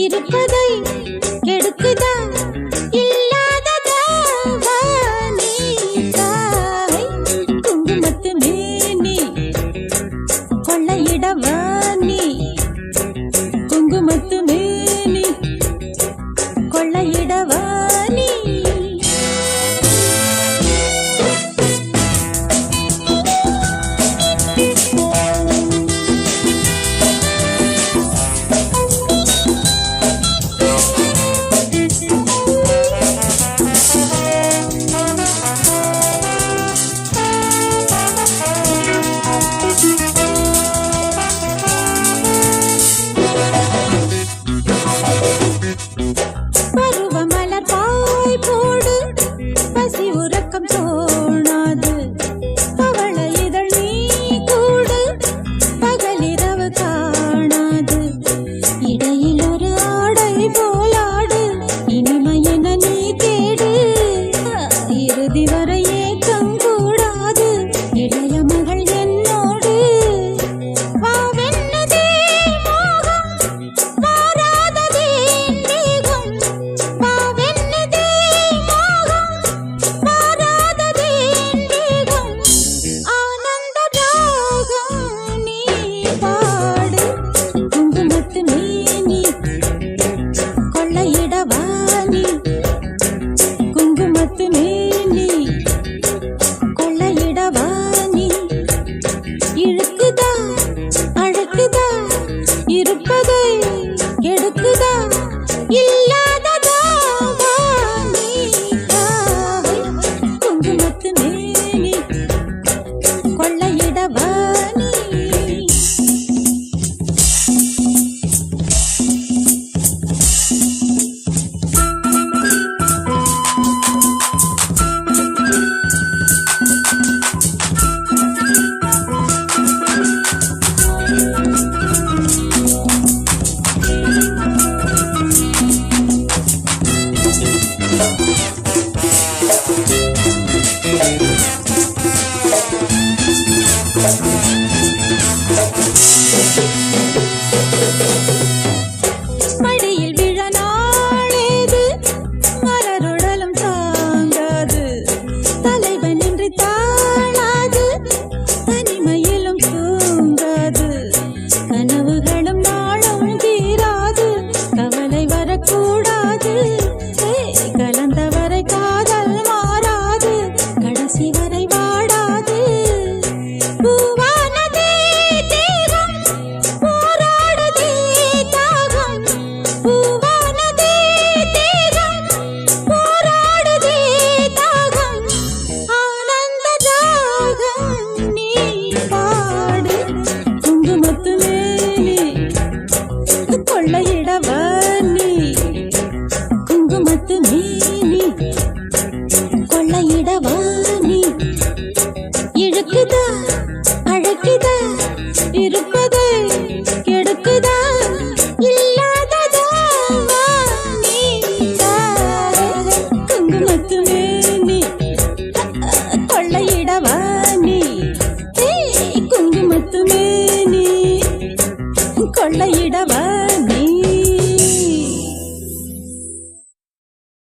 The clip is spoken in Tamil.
இருப்பதை கெடுக்குதா இல்லாததா வாணி தாவை குங்குமத்து மேனி கொள்ளையிட வாணி குங்குமத்து மேனி கொள்ளையிட வாணி இருப்பதை கெடுக்குதா இல்லாததா வாணி தாவை குங்குமத்து மேனி கொள்ளையிட வாணி மடியில் விழ நாளேது மலருடலும் தாங்காது தலைவன் இன்றி தாழாது தனிமையிலும் தூங்காது கனவுகளும் நாளும் தீராது கவலை வரக்கூடாது கலந்தவரை காதல் மாறாது கடைசி வரை வாடாது பூவானதே தேகம் போராடுதே தாகம் பூவானதே தேகம் போராடுதே தாகம் ஆனந்த ராகம் நீ பாடு குங்குமத்து மேனி கொள்ளையிட வாணி குங்குமத்து மேனி